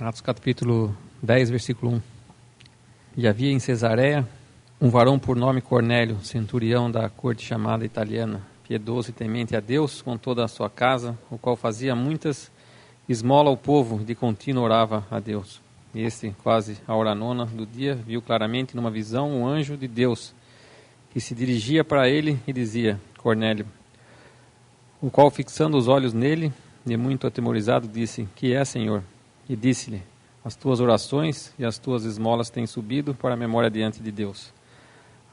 Atos capítulo 10, versículo 1. E havia em Cesareia um varão por nome Cornélio, centurião da corte chamada italiana, piedoso e temente a Deus com toda a sua casa, o qual fazia muitas esmola ao povo e de contínuo orava a Deus. E este, quase à hora nona do dia, viu claramente numa visão um anjo de Deus, que se dirigia para ele e dizia: Cornélio. O qual, fixando os olhos nele, e muito atemorizado, disse: Que é, Senhor? E disse-lhe: As tuas orações e as tuas esmolas têm subido para a memória diante de Deus.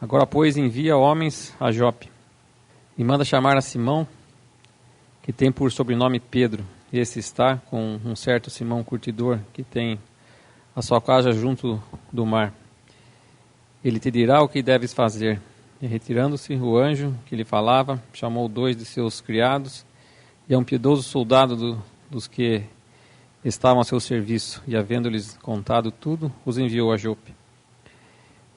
Agora, pois, envia homens a Jope, e manda chamar a Simão, que tem por sobrenome Pedro. Esse está com um certo Simão curtidor, que tem a sua casa junto do mar. Ele te dirá o que deves fazer. E retirando-se, o anjo que lhe falava chamou 2 de seus criados e um piedoso soldado dos que estavam a seu serviço, e havendo-lhes contado tudo, os enviou a Jope.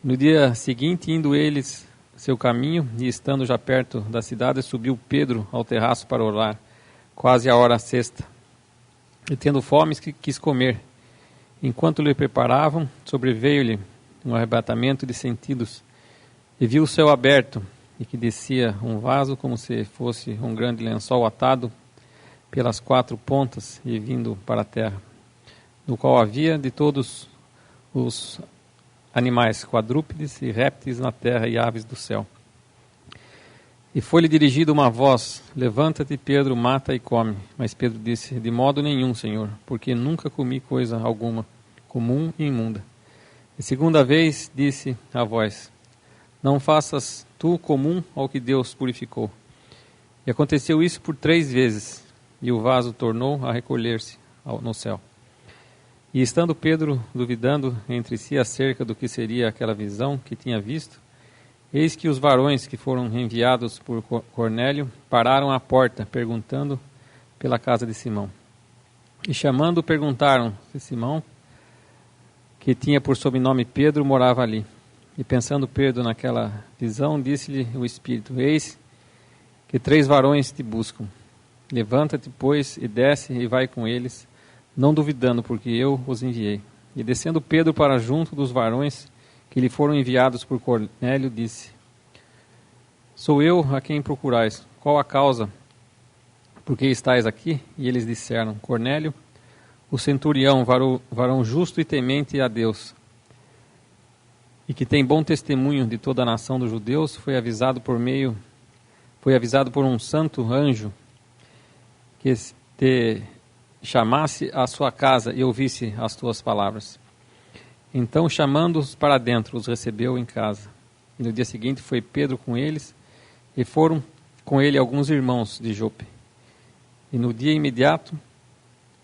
No dia seguinte, indo eles seu caminho, e estando já perto da cidade, subiu Pedro ao terraço para orar, quase à hora sexta. E tendo fome, quis comer. Enquanto lhe preparavam, sobreveio-lhe um arrebatamento de sentidos, e viu o céu aberto, e que descia um vaso como se fosse um grande lençol atado pelas 4 pontas e vindo para a terra, no qual havia de todos os animais, quadrúpedes e répteis na terra e aves do céu. E foi-lhe dirigida uma voz: Levanta-te, Pedro, mata e come. Mas Pedro disse: De modo nenhum, Senhor, porque nunca comi coisa alguma comum e imunda. E segunda vez disse a voz: Não faças tu comum ao que Deus purificou. E aconteceu isso por 3 vezes, e o vaso tornou a recolher-se no céu. E estando Pedro duvidando entre si acerca do que seria aquela visão que tinha visto, eis que os varões que foram enviados por Cornélio pararam à porta, perguntando pela casa de Simão. E chamando, perguntaram se Simão, que tinha por sobrenome Pedro, morava ali. E pensando Pedro naquela visão, disse-lhe o Espírito: Eis que 3 varões te buscam. Levanta-te, pois, e desce e vai com eles, não duvidando, porque eu os enviei. E descendo Pedro para junto dos varões que lhe foram enviados por Cornélio, disse: Sou eu a quem procurais. Qual a causa por que estáis aqui? E eles disseram: Cornélio, o centurião, varão justo e temente a Deus, e que tem bom testemunho de toda a nação dos judeus, foi avisado por um santo anjo que te chamasse à sua casa e ouvisse as tuas palavras. Então, chamando-os para dentro, os recebeu em casa. E no dia seguinte foi Pedro com eles, e foram com ele alguns irmãos de Jope. E no dia imediato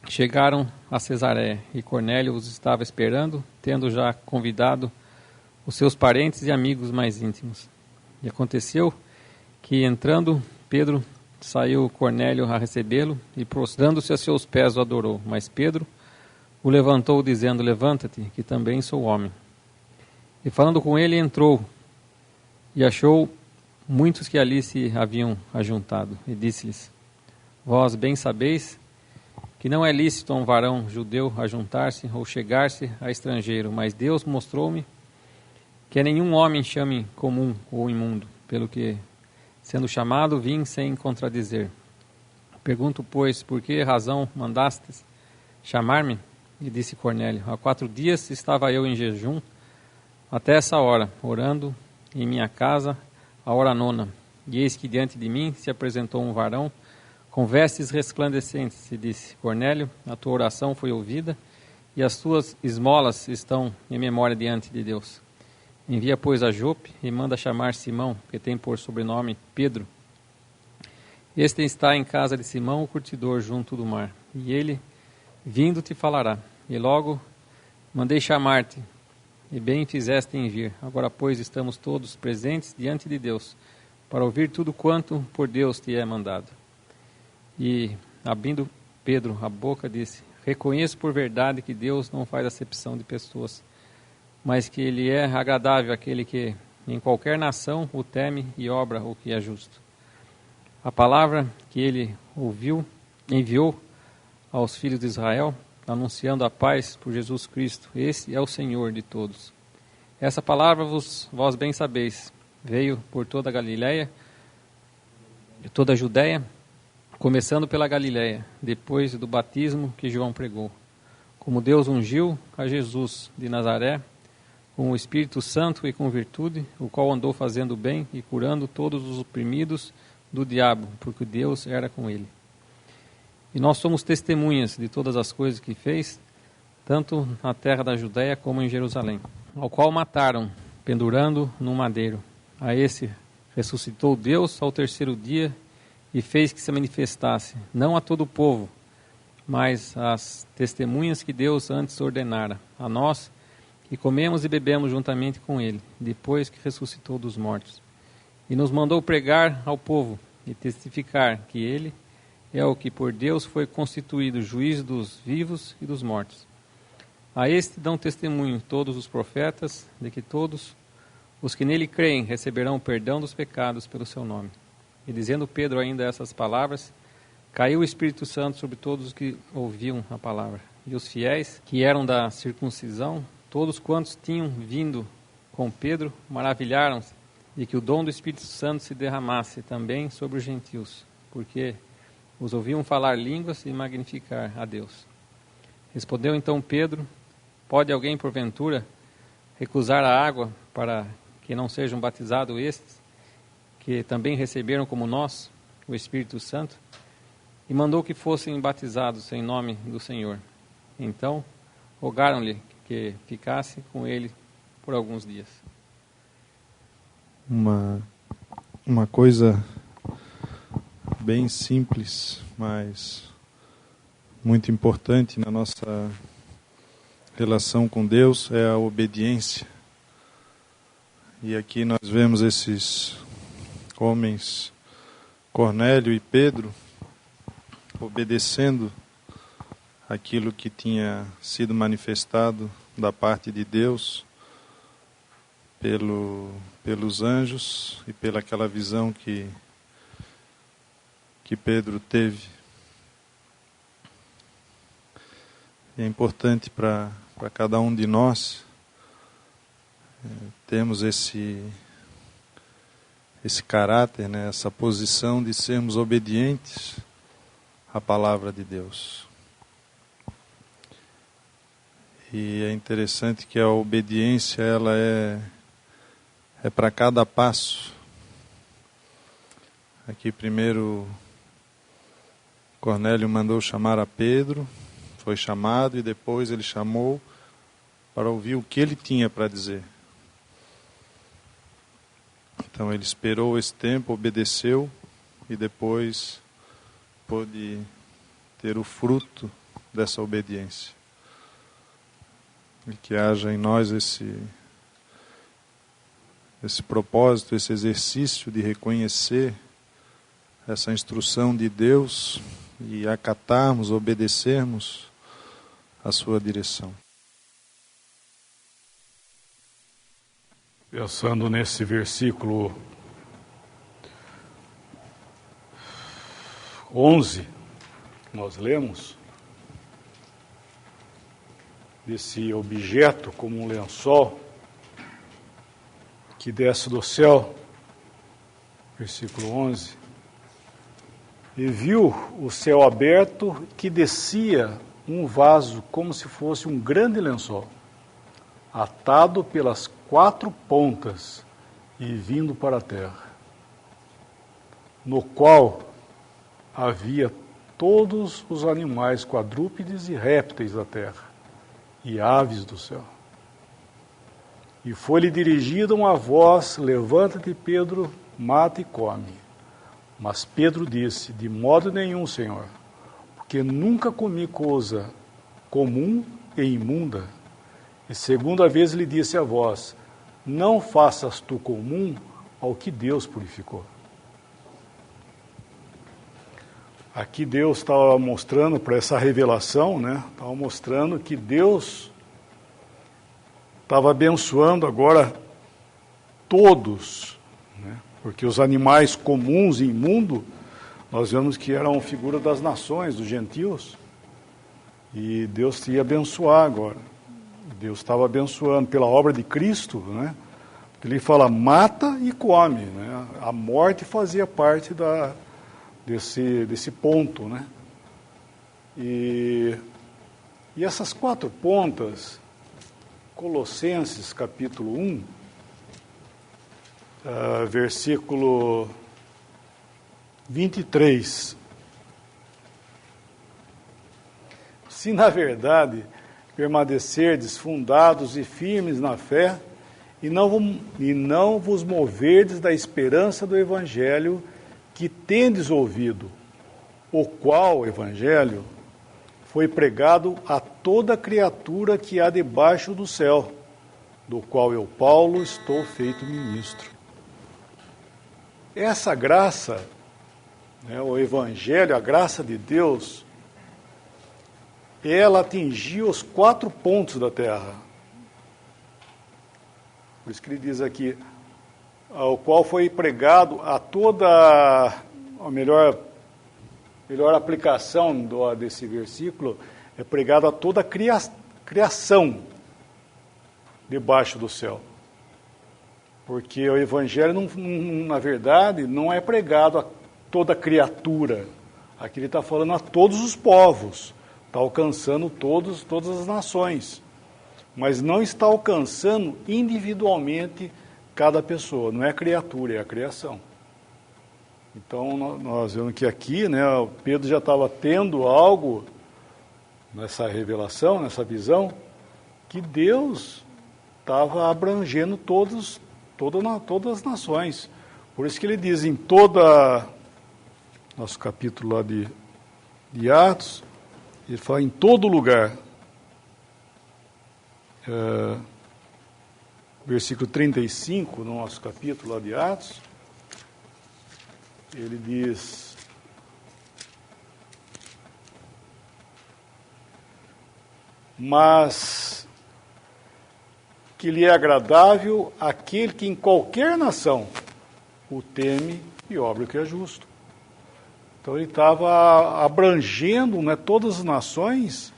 chegaram a Cesareia, e Cornélio os estava esperando, tendo já convidado os seus parentes e amigos mais íntimos. E aconteceu que, entrando Pedro, saiu Cornélio a recebê-lo, e prostrando-se a seus pés o adorou. Mas Pedro o levantou, dizendo: Levanta-te, que também sou homem. E falando com ele, entrou, e achou muitos que ali se haviam ajuntado, e disse-lhes: Vós bem sabeis que não é lícito a um varão judeu ajuntar-se ou chegar-se a estrangeiro, mas Deus mostrou-me que a nenhum homem chame comum ou imundo, pelo que, sendo chamado, vim sem contradizer. Pergunto, pois, por que razão mandastes chamar-me? E disse Cornélio: Há 4 dias estava eu em jejum, até essa hora, orando em minha casa, a hora nona. E eis que diante de mim se apresentou um varão, com vestes resplandecentes, e disse: Cornélio, a tua oração foi ouvida, e as tuas esmolas estão em memória diante de Deus. Envia, pois, a Jope, e manda chamar Simão, que tem por sobrenome Pedro. Este está em casa de Simão, o curtidor, junto do mar. E ele, vindo, te falará. E logo mandei chamar-te, e bem fizeste em vir. Agora, pois, estamos todos presentes diante de Deus, para ouvir tudo quanto por Deus te é mandado. E, abrindo Pedro a boca, disse: Reconheço por verdade que Deus não faz acepção de pessoas, mas que ele é agradável àquele que, em qualquer nação, o teme e obra o que é justo. A palavra que ele enviou aos filhos de Israel anunciando a paz por Jesus Cristo. Esse é o Senhor de todos. Essa palavra vós bem sabeis, veio por toda a Galiléia, de toda a Judéia, começando pela Galiléia, depois do batismo que João pregou. Como Deus ungiu a Jesus de Nazaré, com o Espírito Santo e com virtude, o qual andou fazendo bem e curando todos os oprimidos do diabo, porque Deus era com ele. E nós somos testemunhas de todas as coisas que fez, tanto na terra da Judéia como em Jerusalém, ao qual mataram, pendurando num madeiro. A esse ressuscitou Deus ao terceiro dia e fez que se manifestasse, não a todo o povo, mas às testemunhas que Deus antes ordenara, a nós, que comemos e bebemos juntamente com ele, depois que ressuscitou dos mortos. E nos mandou pregar ao povo e testificar que ele é o que por Deus foi constituído juiz dos vivos e dos mortos. A este dão testemunho todos os profetas, de que todos os que nele creem receberão o perdão dos pecados pelo seu nome. E dizendo Pedro ainda essas palavras, caiu o Espírito Santo sobre todos os que ouviam a palavra. E os fiéis, que eram da circuncisão, todos quantos tinham vindo com Pedro, maravilharam-se de que o dom do Espírito Santo se derramasse também sobre os gentios, porque os ouviam falar línguas e magnificar a Deus. Respondeu então Pedro: pode alguém, porventura, recusar a água para que não sejam batizados estes, que também receberam como nós o Espírito Santo? E mandou que fossem batizados em nome do Senhor. Então, rogaram-lhe que ficasse com ele por alguns dias. Uma coisa bem simples, mas muito importante na nossa relação com Deus é a obediência. E aqui nós vemos esses homens, Cornélio e Pedro, obedecendo aquilo que tinha sido manifestado da parte de Deus pelos anjos e pelaquela visão que Pedro teve. É importante para cada um de nós termos esse caráter, né, essa posição de sermos obedientes à palavra de Deus. E é interessante que a obediência ela é para cada passo. Aqui primeiro Cornélio mandou chamar a Pedro, foi chamado e depois ele chamou para ouvir o que ele tinha para dizer. Então ele esperou esse tempo, obedeceu e depois pôde ter o fruto dessa obediência. E que haja em nós esse propósito, esse exercício de reconhecer essa instrução de Deus e acatarmos, obedecermos a sua direção. Pensando nesse versículo 11, nós lemos, desse objeto como um lençol que desce do céu, versículo 11, e viu o céu aberto que descia um vaso como se fosse um grande lençol, atado pelas 4 pontas e vindo para a terra, no qual havia todos os animais quadrúpedes e répteis da terra, e aves do céu. E foi-lhe dirigida uma voz: levanta-te, Pedro, mata e come. Mas Pedro disse: de modo nenhum, Senhor, porque nunca comi coisa comum e imunda. E segunda vez lhe disse a voz: não faças tu comum ao que Deus purificou. Aqui Deus estava mostrando, para essa revelação, né? Estava mostrando que Deus estava abençoando agora todos, né? Porque os animais comuns e imundos, nós vemos que eram figura das nações, dos gentios. E Deus ia abençoar agora. Deus estava abençoando pela obra de Cristo, né? Ele fala, mata e come, né? A morte fazia parte desse ponto, né? E essas 4 pontas, Colossenses capítulo 1, versículo 23. Se na verdade permanecerdes fundados e firmes na fé, e não vos moverdes da esperança do Evangelho que tendes ouvido, o qual Evangelho foi pregado a toda criatura que há debaixo do céu, do qual eu, Paulo, estou feito ministro. Essa graça, né, o Evangelho, a graça de Deus, ela atingiu os 4 pontos da terra. Por isso que ele diz aqui, o qual foi pregado a toda, a melhor aplicação desse versículo, é pregado a toda criação debaixo do céu. Porque o Evangelho, na verdade, não é pregado a toda criatura. Aqui ele está falando a todos os povos, está alcançando todas as nações. Mas não está alcançando individualmente cada pessoa, não é a criatura, é a criação. Então, nós vemos que aqui, né, o Pedro já estava tendo algo nessa revelação, nessa visão, que Deus estava abrangendo todas as nações. Por isso que ele diz em nosso capítulo lá de Atos, ele fala em todo lugar. Versículo 35, no nosso capítulo lá de Atos, ele diz: mas que lhe é agradável aquele que em qualquer nação o teme e obra o que é justo. Então ele estava abrangendo, né, todas as nações,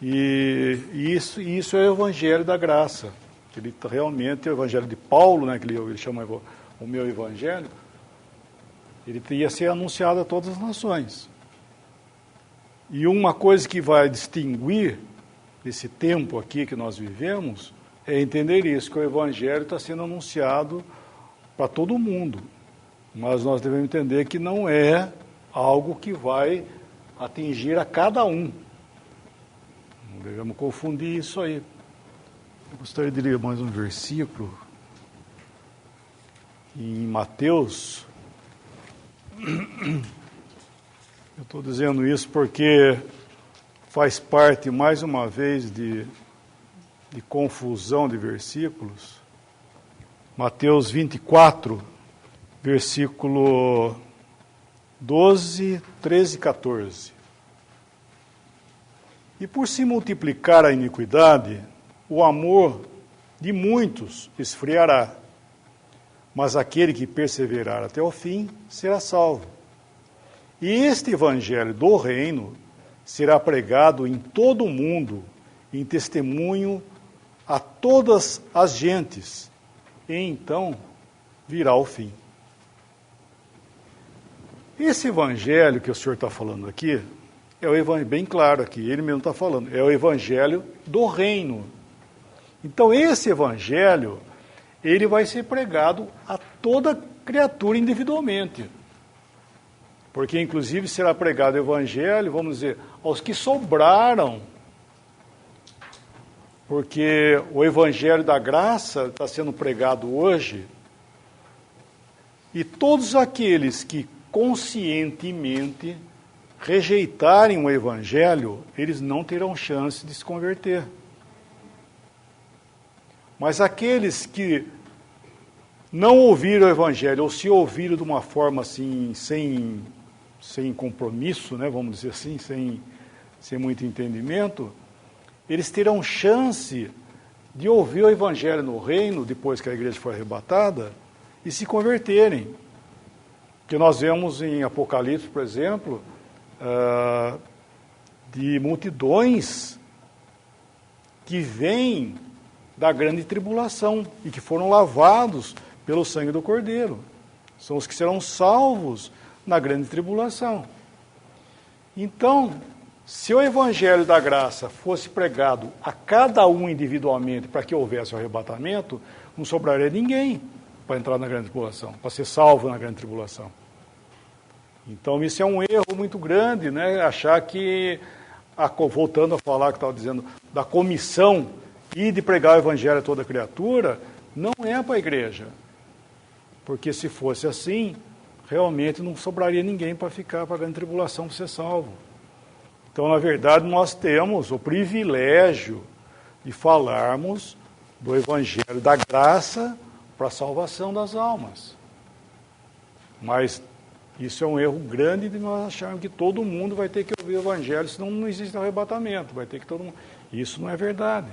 e isso é o Evangelho da graça. Ele realmente é o Evangelho de Paulo, né, que ele chama o meu Evangelho. Ele ia ser anunciado a todas as nações. E uma coisa que vai distinguir esse tempo aqui que nós vivemos é entender isso, que o Evangelho está sendo anunciado para todo mundo. Mas nós devemos entender que não é algo que vai atingir a cada um. Não devemos confundir isso aí. Eu gostaria de ler mais um versículo em Mateus. Eu estou dizendo isso porque faz parte, mais uma vez, de confusão de versículos. Mateus 24, versículo 12, 13 e 14. E por se multiplicar a iniquidade, o amor de muitos esfriará, mas aquele que perseverar até o fim será salvo. E este evangelho do reino será pregado em todo o mundo, em testemunho a todas as gentes, e então virá o fim. Esse evangelho que o senhor está falando aqui, é o evangelho, bem claro aqui, ele mesmo está falando, é o evangelho do reino. Então esse evangelho, ele vai ser pregado a toda criatura individualmente. Porque inclusive será pregado o evangelho, vamos dizer, aos que sobraram. Porque o evangelho da graça está sendo pregado hoje, e todos aqueles que conscientemente rejeitarem o evangelho, eles não terão chance de se converter. Mas aqueles que não ouviram o evangelho, ou se ouviram de uma forma assim, sem compromisso, né, vamos dizer assim, sem muito entendimento, eles terão chance de ouvir o evangelho no reino, depois que a igreja for arrebatada, e se converterem. Que nós vemos em Apocalipse, por exemplo, de multidões que vêm da grande tribulação e que foram lavados pelo sangue do Cordeiro. São os que serão salvos na grande tribulação. Então, se o Evangelho da Graça fosse pregado a cada um individualmente para que houvesse o arrebatamento, não sobraria ninguém para entrar na grande tribulação, para ser salvo na grande tribulação. Então, isso é um erro muito grande, né? Achar que, voltando a falar que estava dizendo, da comissão e de pregar o Evangelho a toda criatura, não é para a igreja. Porque se fosse assim, realmente não sobraria ninguém para ficar para a grande tribulação para ser salvo. Então, na verdade, nós temos o privilégio de falarmos do Evangelho da graça para a salvação das almas. Mas isso é um erro grande de nós acharmos que todo mundo vai ter que ouvir o Evangelho, senão não existe arrebatamento. Vai ter que todo mundo. Isso não é verdade.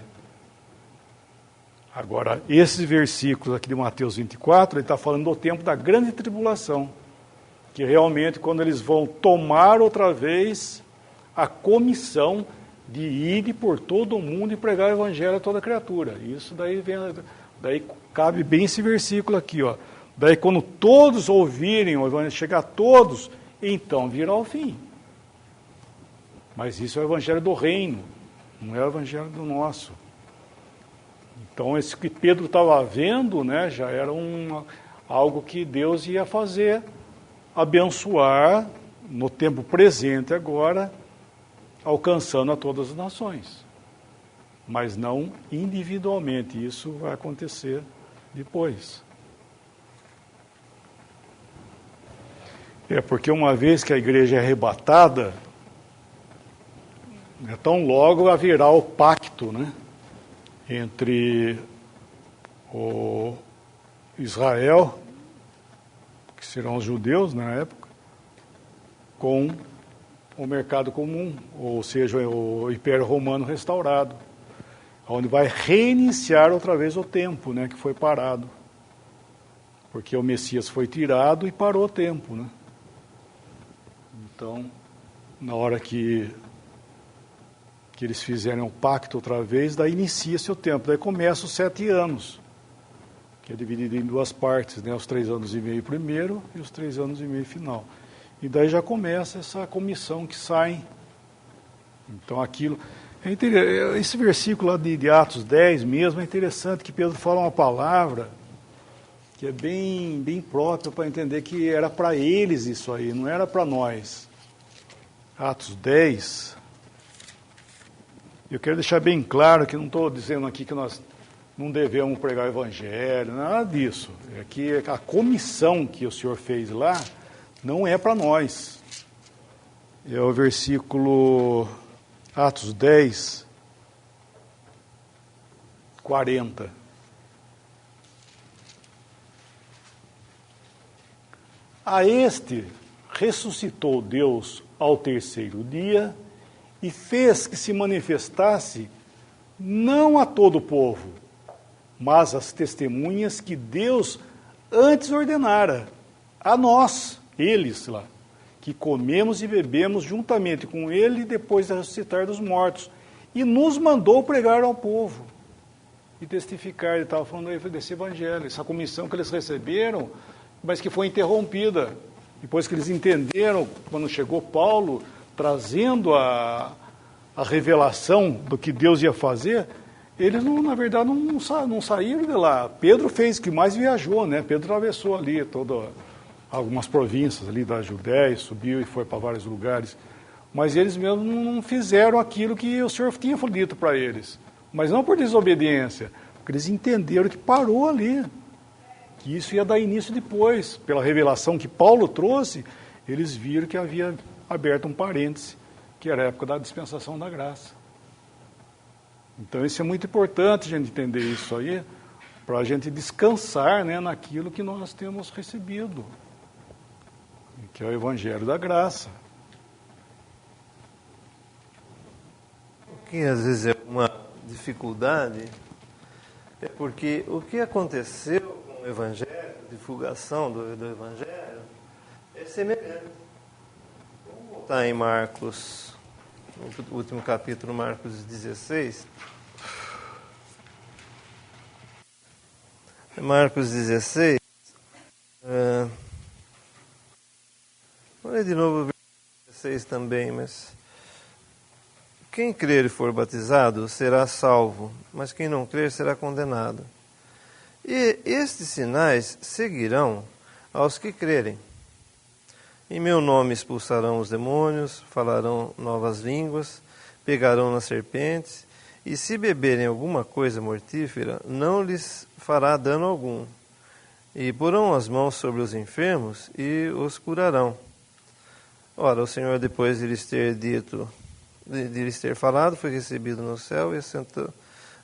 Agora, esses versículos aqui de Mateus 24, ele está falando do tempo da grande tribulação, que realmente quando eles vão tomar outra vez a comissão de ir por todo o mundo e pregar o Evangelho a toda criatura. Isso daí cabe bem esse versículo aqui, ó. Daí quando todos ouvirem o Evangelho, chegar a todos, então virá o fim. Mas isso é o Evangelho do reino, não é o Evangelho do nosso. Então, esse que Pedro estava vendo, né, já era algo que Deus ia fazer, abençoar no tempo presente agora, alcançando a todas as nações. Mas não individualmente, isso vai acontecer depois. Porque uma vez que a igreja é arrebatada, tão logo haverá o pacto, né, entre o Israel, que serão os judeus na época, com o mercado comum, ou seja, o Império Romano restaurado, onde vai reiniciar outra vez o tempo, né, que foi parado. Porque o Messias foi tirado e parou o tempo, né? Então, na hora que eles fizerem o pacto outra vez, daí inicia-se o tempo, daí começa os 7 anos, que é dividido em 2 partes, né? Os 3 anos e meio primeiro e os 3 anos e meio final. E daí já começa essa comissão que sai. Então aquilo... Esse versículo lá de Atos 10 mesmo é interessante, que Pedro fala uma palavra que é bem própria para entender que era para eles isso aí, não era para nós. Atos 10... Eu quero deixar bem claro que não estou dizendo aqui que nós não devemos pregar o Evangelho, nada disso. É que a comissão que o Senhor fez lá não é para nós. É o versículo Atos 10, 40. A este ressuscitou Deus ao 3º dia e fez que se manifestasse não a todo o povo, mas às testemunhas que Deus antes ordenara, a nós, eles lá, que comemos e bebemos juntamente com ele depois de ressuscitar dos mortos, e nos mandou pregar ao povo e testificar. Ele estava falando aí desse evangelho, essa comissão que eles receberam, mas que foi interrompida, depois que eles entenderam, quando chegou Paulo, trazendo a revelação do que Deus ia fazer, eles, na verdade, não saíram de lá. Pedro fez o que mais viajou, né? Pedro atravessou ali algumas províncias ali da Judéia, subiu e foi para vários lugares. Mas eles mesmos não fizeram aquilo que o Senhor tinha dito para eles. Mas não por desobediência, porque eles entenderam que parou ali. Que isso ia dar início depois. Pela revelação que Paulo trouxe, eles viram que havia aberto um parêntese, que era a época da dispensação da graça. Então isso é muito importante a gente entender isso aí, para a gente descansar, né, naquilo que nós temos recebido, que é o Evangelho da Graça. O que às vezes é uma dificuldade é porque o que aconteceu com o Evangelho, a divulgação do Evangelho, é semelhante. Vamos voltar em Marcos o último capítulo, Marcos 16. Marcos 16. Vou ler de novo o versículo 16 também, mas... Quem crer e for batizado será salvo, mas quem não crer será condenado. E estes sinais seguirão aos que crerem. Em meu nome expulsarão os demônios, falarão novas línguas, pegarão nas serpentes, e se beberem alguma coisa mortífera, não lhes fará dano algum. E porão as mãos sobre os enfermos e os curarão. Ora, o Senhor, depois de lhes ter dito, de lhes ter falado, foi recebido no céu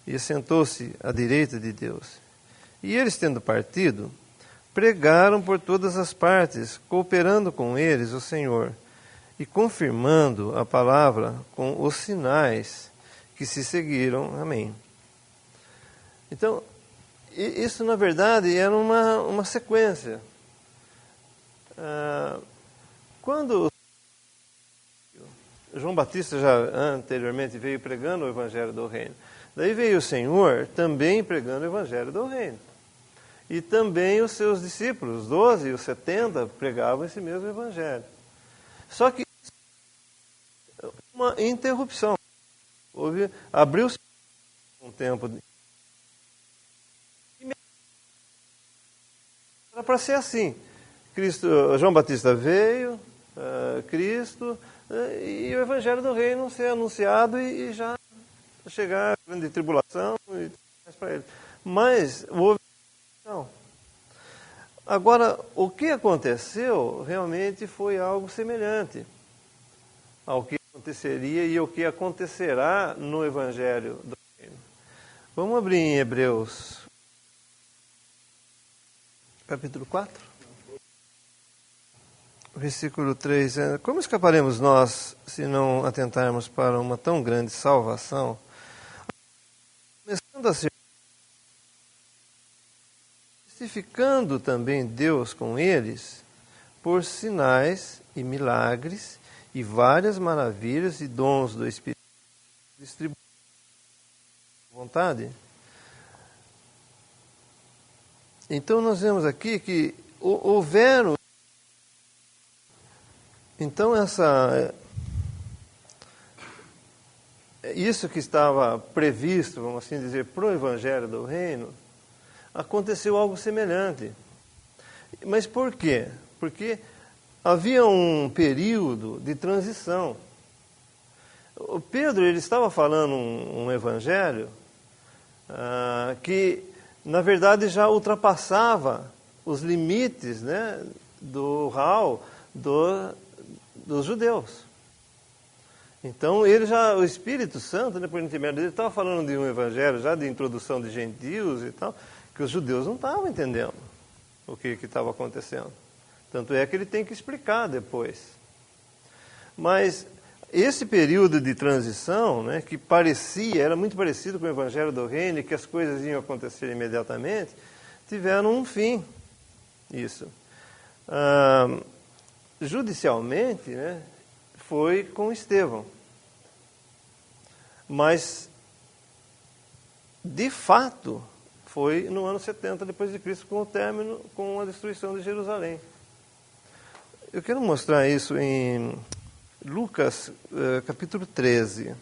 e assentou-se à direita de Deus. E eles, tendo partido, pregaram por todas as partes, cooperando com eles o Senhor, e confirmando a palavra com os sinais que se seguiram. Amém. Então, isso na verdade era uma sequência. Quando João Batista já anteriormente veio pregando o Evangelho do Reino, daí veio o Senhor também pregando o Evangelho do Reino. E também os seus discípulos, os 12 e os 70, pregavam esse mesmo Evangelho. Só que uma interrupção. Abriu-se um tempo. Era para ser assim. João Batista veio, Cristo, e o Evangelho do Reino ser anunciado e já chegar a grande tribulação e mais para ele. Mas houve. Agora, o que aconteceu realmente foi algo semelhante ao que aconteceria e ao que acontecerá no Evangelho do Reino. Vamos abrir em Hebreus, capítulo 4, versículo 3. Como escaparemos nós se não atentarmos para uma tão grande salvação? Começando a ser justificando também Deus com eles por sinais e milagres e várias maravilhas e dons do Espírito distribuídos à vontade. Então nós vemos aqui que houveram. Então isso que estava previsto, vamos assim dizer, para o Evangelho do Reino, aconteceu algo semelhante. Mas por quê? Porque havia um período de transição. O Pedro ele estava falando um evangelho que, na verdade, já ultrapassava os limites, né, do RAL dos judeus. Então, o Espírito Santo, né, por intermédio dele, estava falando de um evangelho já de introdução de gentios e tal, que os judeus não estavam entendendo o que estava acontecendo. Tanto é que ele tem que explicar depois. Mas esse período de transição, né, que era muito parecido com o Evangelho do Reino, e que as coisas iam acontecer imediatamente, tiveram um fim. Isso. Judicialmente, né, foi com Estevão. Mas, de fato, foi no ano 70 depois de Cristo, com o término, com a destruição de Jerusalém. Eu quero mostrar isso em Lucas, capítulo 13.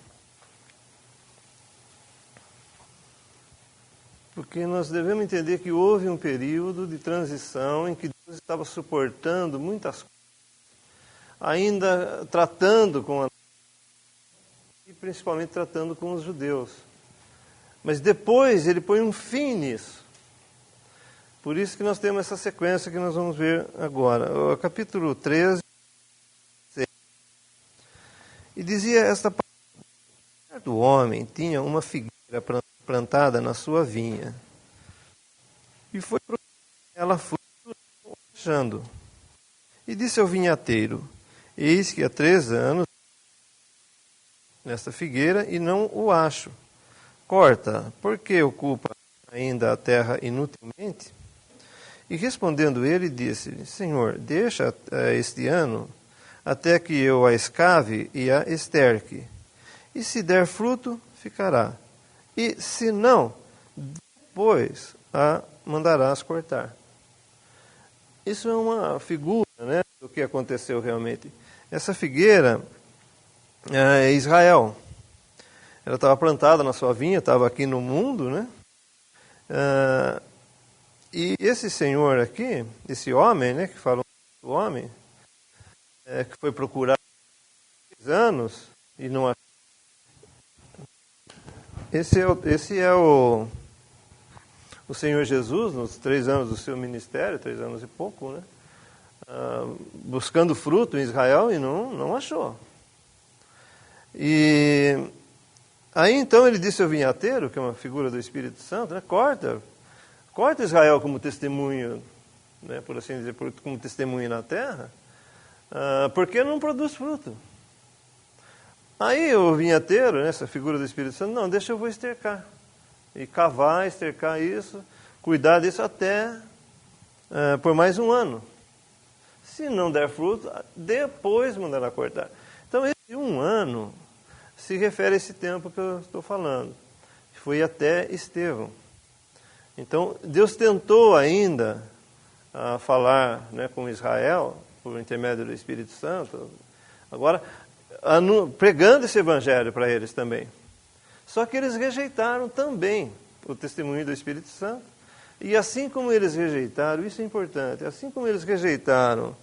Porque nós devemos entender que houve um período de transição em que Deus estava suportando muitas coisas, ainda tratando e principalmente tratando com os judeus. Mas depois ele põe um fim nisso. Por isso que nós temos essa sequência que nós vamos ver agora. O capítulo 13. E dizia esta palavra: certo homem tinha uma figueira plantada na sua vinha. E foi ela fruto achando. E disse ao vinhateiro: eis que há 3 anos nesta figueira e não o acho. Corta, por que ocupa ainda a terra inutilmente? E respondendo ele, disse-lhe: Senhor, deixa este ano, até que eu a escave e a esterque. e se der fruto, ficará. E se não, depois a mandarás cortar. Isso é uma figura, né, do que aconteceu realmente. Essa figueira é Israel. Ela estava plantada na sua vinha, estava aqui no mundo, né? E esse senhor aqui, esse homem, né, que falou do homem, que foi procurar 3 anos e não achou. Esse é o Senhor Jesus, nos 3 anos do seu ministério, 3 anos e pouco, né? Buscando fruto em Israel e não achou. E aí então ele disse ao vinhateiro, que é uma figura do Espírito Santo, né, corta Israel como testemunho, né, por assim dizer, como testemunho na terra, porque não produz fruto. Aí o vinhateiro, né, essa figura do Espírito Santo, não, deixa eu vou estercar. E cavar, estercar isso, cuidar disso até por mais 1 ano. Se não der fruto, depois mandará cortar. Então esse 1 ano se refere a esse tempo que eu estou falando. Foi até Estevão. Então Deus tentou ainda falar, né, com Israel, por intermédio do Espírito Santo, agora pregando esse evangelho para eles também. Só que eles rejeitaram também o testemunho do Espírito Santo. E assim como eles rejeitaram, isso é importante, assim como eles rejeitaram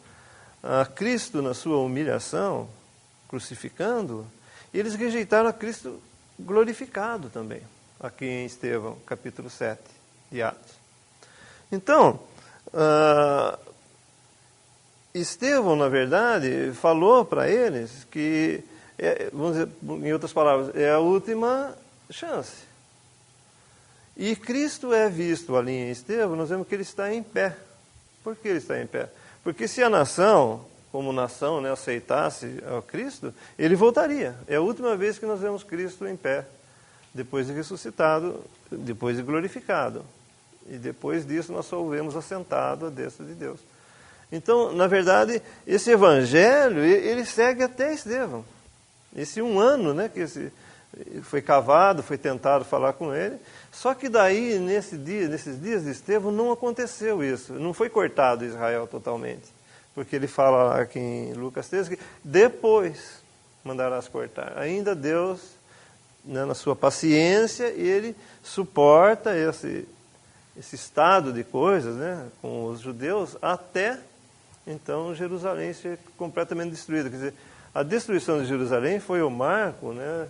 a Cristo na sua humilhação, crucificando, eles rejeitaram a Cristo glorificado também, aqui em Estevão, capítulo 7 de Atos. Então, Estevão, na verdade, falou para eles que, vamos dizer, em outras palavras, é a última chance. E Cristo é visto ali em Estevão, nós vemos que ele está em pé. Por que ele está em pé? Porque se a nação, como nação, né, aceitasse a Cristo, ele voltaria. É a última vez que nós vemos Cristo em pé, depois de ressuscitado, depois de glorificado. E depois disso nós só o vemos assentado à destra de Deus. Então, na verdade, esse evangelho, ele segue até Estevão. Esse 1 ano, né, que foi cavado, foi tentado falar com ele. Só que daí, nesses dias de Estevão, não aconteceu isso. Não foi cortado Israel totalmente. Porque ele fala aqui em Lucas 13 que depois mandarás cortar. Ainda Deus, né, na sua paciência, ele suporta esse estado de coisas, né, com os judeus até então Jerusalém ser completamente destruída. Quer dizer, a destruição de Jerusalém foi o marco, né,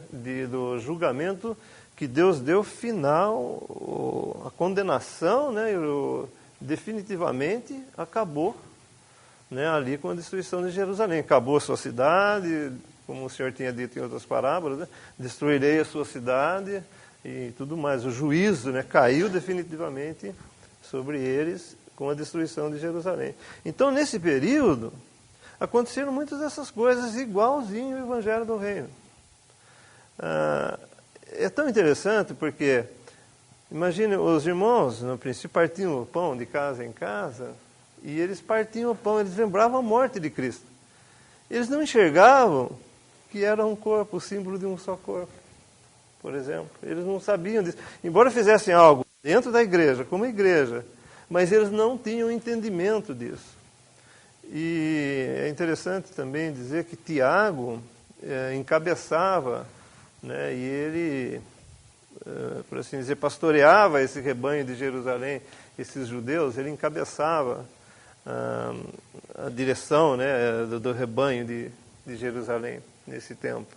do julgamento que Deus deu final, a condenação, né, definitivamente acabou, né, ali com a destruição de Jerusalém. Acabou a sua cidade, como o Senhor tinha dito em outras parábolas, né, destruirei a sua cidade e tudo mais. O juízo, né, caiu definitivamente sobre eles com a destruição de Jerusalém. Então, nesse período, aconteceram muitas dessas coisas igualzinho ao Evangelho do Reino. É tão interessante porque, imagine, os irmãos, no princípio, partiam o pão de casa em casa, e eles partiam o pão, eles lembravam a morte de Cristo. Eles não enxergavam que era um corpo, o símbolo de um só corpo, por exemplo. Eles não sabiam disso. Embora fizessem algo dentro da igreja, como igreja, mas eles não tinham entendimento disso. E é interessante também dizer que Tiago encabeçava, né, e ele, por assim dizer, pastoreava esse rebanho de Jerusalém, esses judeus, ele encabeçava a direção, né, do rebanho de Jerusalém nesse tempo.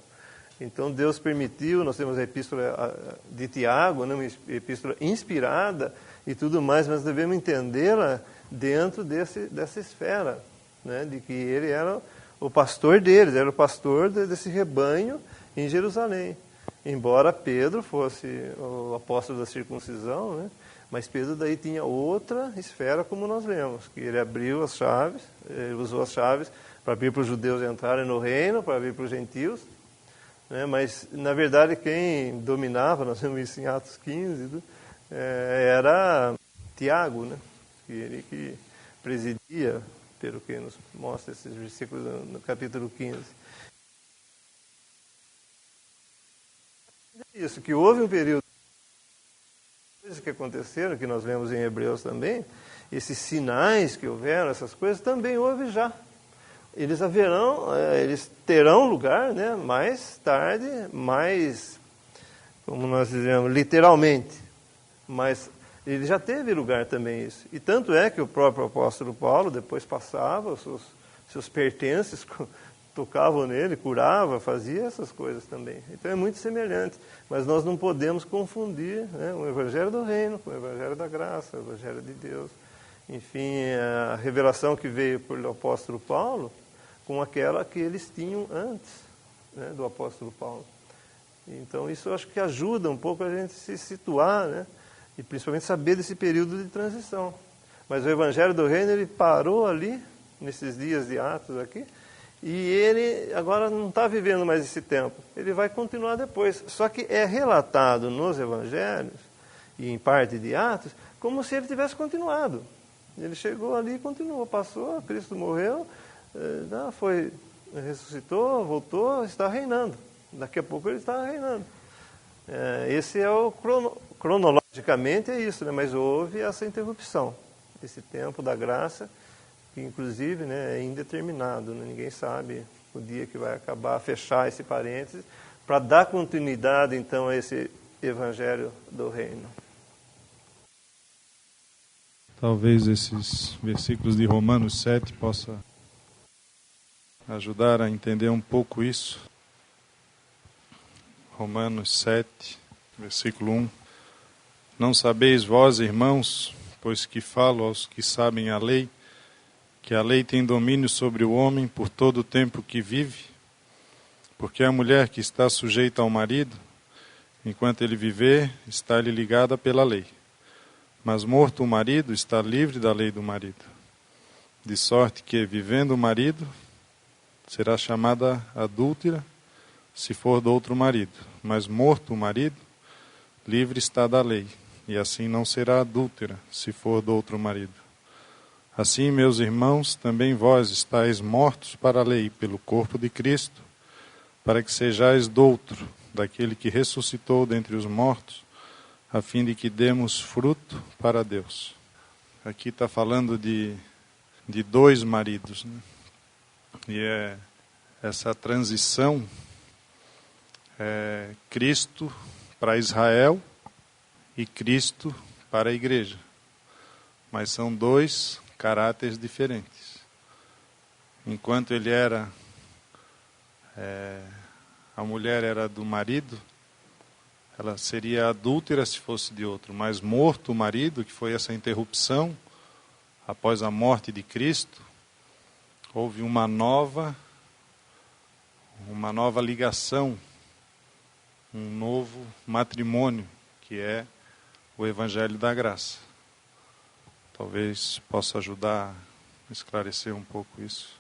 Então Deus permitiu, nós temos a epístola de Tiago, né, uma epístola inspirada e tudo mais, mas devemos entendê-la dentro dessa esfera, né, de que ele era o pastor deles, era o pastor desse rebanho em Jerusalém. Embora Pedro fosse o apóstolo da circuncisão, né, mas Pedro daí tinha outra esfera, como nós lemos, que ele abriu as chaves, ele usou as chaves para abrir para os judeus entrarem no reino, para abrir para os gentios, né, mas na verdade quem dominava, nós vemos isso em Atos 15, era Tiago, né, ele que presidia, pelo que nos mostra esses versículos no capítulo 15. Isso, que houve um período, coisas que aconteceram, que nós vemos em Hebreus também, esses sinais que houveram, essas coisas, também houve já. Eles terão lugar, né, mais tarde, mais, como nós dizemos, literalmente. Mas ele já teve lugar também isso. E tanto é que o próprio apóstolo Paulo depois passava, os seus pertences tocavam nele, curava, fazia essas coisas também. Então é muito semelhante. Mas nós não podemos confundir, né, o evangelho do reino com o evangelho da graça, o evangelho de Deus. Enfim, a revelação que veio pelo apóstolo Paulo com aquela que eles tinham antes, né, do apóstolo Paulo. Então isso eu acho que ajuda um pouco a gente se situar, né, e principalmente saber desse período de transição. Mas o evangelho do reino, ele parou ali, nesses dias de Atos aqui, e ele agora não está vivendo mais esse tempo. Ele vai continuar depois. Só que é relatado nos evangelhos, e em parte de Atos, como se ele tivesse continuado. Ele chegou ali e continuou, passou, Cristo morreu, ressuscitou, voltou, está reinando. Daqui a pouco ele está reinando. Esse é o cronologicamente é isso, né? Mas houve essa interrupção, esse tempo da graça, que inclusive, né, é indeterminado, né? Ninguém sabe o dia que vai acabar, fechar esse parênteses, para dar continuidade então a esse evangelho do reino. Talvez esses versículos de Romanos 7 possa ajudar a entender um pouco isso. Romanos 7, versículo 1. Não sabeis vós, irmãos, pois que falo aos que sabem a lei, que a lei tem domínio sobre o homem por todo o tempo que vive, porque a mulher que está sujeita ao marido, enquanto ele viver, está-lhe ligada pela lei. Mas morto o marido, está livre da lei do marido. De sorte que, vivendo o marido, será chamada adúltera, se for do outro marido. Mas morto o marido, livre está da lei, e assim não será adúltera, se for do outro marido. Assim, meus irmãos, também vós estáis mortos para a lei, pelo corpo de Cristo, para que sejais doutro, daquele que ressuscitou dentre os mortos, a fim de que demos fruto para Deus. Aqui está falando de dois maridos, né? E essa transição é Cristo para Israel e Cristo para a igreja. Mas são dois caráteres diferentes. Enquanto ele era, a mulher era do marido, ela seria adúltera se fosse de outro, mas morto o marido, que foi essa interrupção, após a morte de Cristo, houve uma nova ligação, um novo matrimônio, que é o Evangelho da Graça. Talvez possa ajudar a esclarecer um pouco isso.